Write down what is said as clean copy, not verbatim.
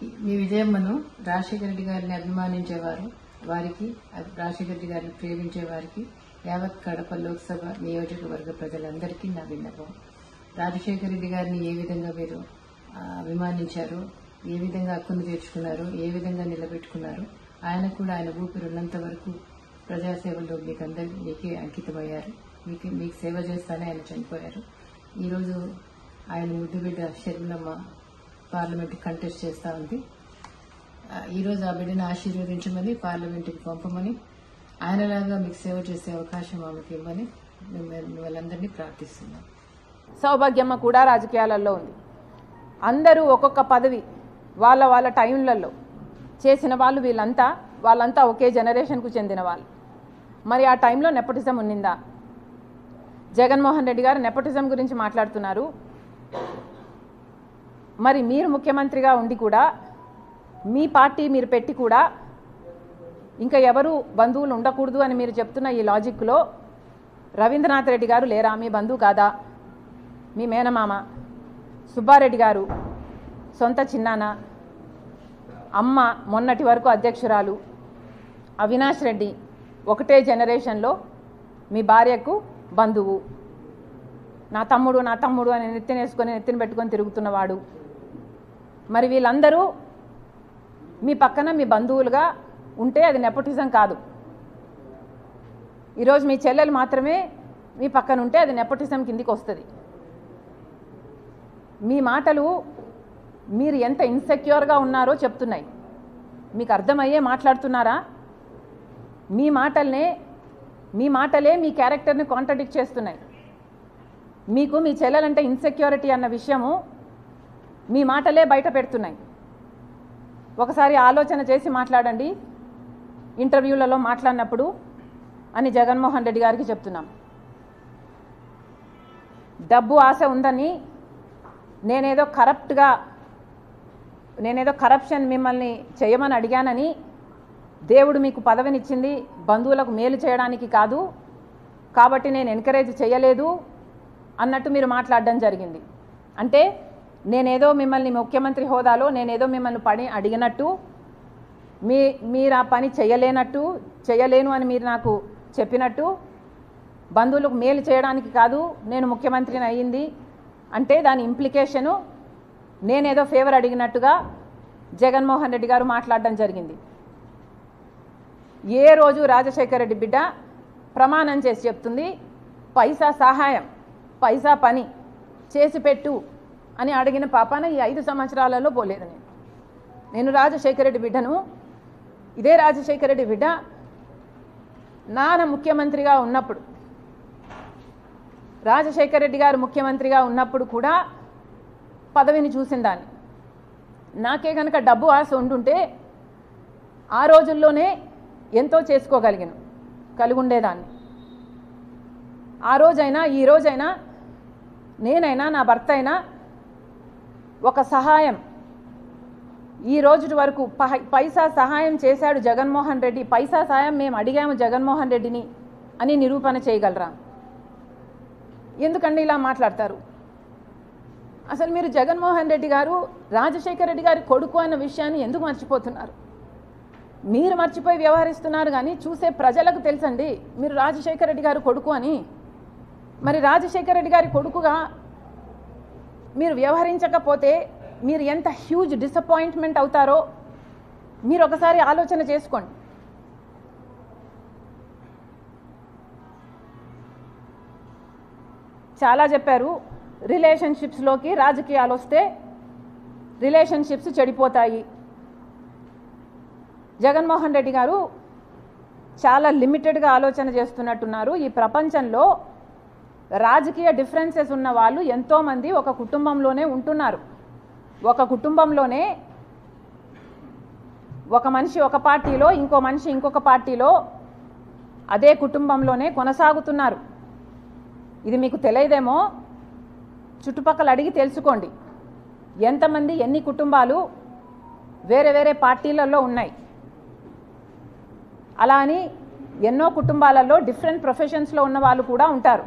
మీ విజయమ్మను రాజశేఖర రెడ్డి గారిని అభిమానించేవారు, వారికి రాజశేఖర రెడ్డి గారిని ప్రేమించే వారికి యావత్ కడప లోక్సభ నియోజకవర్గ ప్రజలందరికీ నా విన్నపం. రాజశేఖర రెడ్డి గారిని ఏ విధంగా మీరు అభిమానించారు, ఏ విధంగా హక్కును తీర్చుకున్నారు, ఏ విధంగా నిలబెట్టుకున్నారు, ఆయన కూడా ఆయన ఊపిరి ఉన్నంత వరకు ప్రజాసేవలో మీకే అంకితమయ్యారు. మీకు సేవ చేస్తానే ఆయన చనిపోయారు. ఈరోజు ఆయన ముద్దుబిడ్డ షర్మిలమ్మ పార్లమెంట్ కంటెస్ట్ చేస్తా ఉంది. ఈరోజు ఆ బిడ్డను ఆశీర్వదించమని, పార్లమెంటుకి పంపమని, ఆయనలాగా మీకు సేవ చేసే అవకాశం ఆమెకి ఇవ్వమని వాళ్ళందరినీ ప్రార్థిస్తున్నాం. సౌభాగ్యమ్మ కూడా రాజకీయాలలో ఉంది. అందరూ ఒక్కొక్క పదవి వాళ్ళ వాళ్ళ టైంలలో చేసిన వాళ్ళు, వాళ్ళంతా ఒకే జనరేషన్కు చెందిన వాళ్ళు. మరి ఆ టైంలో నెపోటిజం ఉన్నిందా? జగన్మోహన్ రెడ్డి గారు నెపోటిజం గురించి మాట్లాడుతున్నారు. మరి మీరు ముఖ్యమంత్రిగా ఉండి కూడా, మీ పార్టీ మీరు పెట్టి కూడా ఇంకా ఎవరు బంధువులు ఉండకూడదు అని మీరు చెప్తున్న ఈ లాజిక్లో రవీంద్రనాథ్ రెడ్డి గారు లేరా? మీ బంధువు కాదా? మీ మేనమామ సుబ్బారెడ్డి గారు సొంత చిన్నాన్న, అమ్మ మొన్నటి వరకు అధ్యక్షురాలు, అవినాష్ రెడ్డి ఒకటే జనరేషన్లో మీ భార్యకు బంధువు, నా తమ్ముడు అని నెత్తిన పెట్టుకొని తిరుగుతున్నవాడు. మరి వీళ్ళందరూ మీ పక్కన మీ బంధువులుగా ఉంటే అది నెపోటిజం కాదు. ఈరోజు మీ చెల్లెలు మాత్రమే మీ పక్కన ఉంటే అది నెపోటిజం కిందికి వస్తుంది. మీ మాటలు మీరు ఎంత ఇన్సెక్యూర్గా ఉన్నారో చెప్తున్నాయి. మీకు అర్థమయ్యే మాట్లాడుతున్నారా? మీ మాటలే మీ క్యారెక్టర్ని కాంట్రడిక్ట్ చేస్తున్నాయి. మీకు మీ చెల్లెలంటే ఇన్సెక్యూరిటీ అన్న విషయము మీ మాటలే బయట పెడుతున్నాయి. ఒకసారి ఆలోచన చేసి మాట్లాడండి ఇంటర్వ్యూలలో మాట్లాడినప్పుడు అని జగన్మోహన్ రెడ్డి గారికి చెప్తున్నాం. డబ్బు ఆశ ఉందని నేనేదో కరప్షన్ మిమ్మల్ని చేయమని అడిగానని, దేవుడు మీకు పదవినిచ్చింది బంధువులకు మేలు చేయడానికి కాదు కాబట్టి నేను ఎంకరేజ్ చేయలేదు అన్నట్టు మీరు మాట్లాడడం జరిగింది. అంటే నేనేదో మిమ్మల్ని ముఖ్యమంత్రి హోదాలో నేనేదో మిమ్మల్ని పని అడిగినట్టు, మీరు ఆ పని చేయలేను అని మీరు నాకు చెప్పినట్టు, బంధువులకు మేలు చేయడానికి కాదు నేను ముఖ్యమంత్రిని అయ్యింది అంటే దాని ఇంప్లికేషను నేనేదో ఫేవర్ అడిగినట్టుగా జగన్మోహన్ రెడ్డి గారు మాట్లాడడం జరిగింది. ఏ రోజు రాజశేఖర రెడ్డి బిడ్డ ప్రమాణం చేసి చెప్తుంది పైసా సహాయం, పైసా పని చేసి పెట్టు అని అడిగిన పాపాన ఈ 5 సంవత్సరాలలో పోలేదు. నేను రాజశేఖర రెడ్డి బిడ్డను. ఇదే రాజశేఖర రెడ్డి బిడ్డ నాన్న ముఖ్యమంత్రిగా ఉన్నప్పుడు, రాజశేఖర రెడ్డి గారు ముఖ్యమంత్రిగా ఉన్నప్పుడు కూడా పదవిని చూసిందాన్ని. నాకే కనుక డబ్బు ఆశ ఉండుంటే ఆ రోజుల్లోనే ఎంతో కలిగి ఉండేదాన్ని. ఆ రోజైనా ఈ రోజైనా నేనైనా నా భర్త అయినా ఒక సహాయం, ఈ రోజు వరకు పైసా సహాయం చేశాడు జగన్మోహన్ రెడ్డి, పైసా సహాయం మేము అడిగాము జగన్మోహన్ రెడ్డిని అని నిరూపణ చేయగలరా? ఎందుకండి ఇలా మాట్లాడతారు? అసలు మీరు జగన్మోహన్ రెడ్డి గారు రాజశేఖర రెడ్డి గారి కొడుకు అన్న విషయాన్ని ఎందుకు మర్చిపోతున్నారు? మీరు మర్చిపోయి వ్యవహరిస్తున్నారు కానీ చూసే ప్రజలకు తెలుసండి మీరు రాజశేఖర రెడ్డి గారు కొడుకు అని. మరి రాజశేఖర రెడ్డి గారి కొడుకుగా మీరు వ్యవహరించకపోతే మీరు ఎంత హ్యూజ్ డిసప్పాయింట్మెంట్ అవుతారో మీరు ఒకసారి ఆలోచన చేసుకోండి. చాలా చెప్పారు, రిలేషన్షిప్స్లోకి రాజకీయాలు వస్తే రిలేషన్షిప్స్ చెడిపోతాయి. జగన్మోహన్ రెడ్డి గారు చాలా లిమిటెడ్గా ఆలోచన చేస్తున్నట్టున్నారు. ఈ ప్రపంచంలో రాజకీయ డిఫరెన్సెస్ ఉన్న వాళ్ళు ఎంతోమంది ఒక కుటుంబంలోనే ఉంటున్నారు. ఒక కుటుంబంలోనే ఒక మనిషి ఒక పార్టీలో, ఇంకో మనిషి ఇంకొక పార్టీలో, అదే కుటుంబంలోనే కొనసాగుతున్నారు. ఇది మీకు తెలియదేమో, చుట్టుపక్కల అడిగి తెలుసుకోండి ఎంతమంది ఎన్ని కుటుంబాలు వేరే వేరే పార్టీలలో ఉన్నాయి. అలా అని ఎన్నో కుటుంబాలలో డిఫరెంట్ ప్రొఫెషన్స్లో ఉన్న వాళ్ళు కూడా ఉంటారు.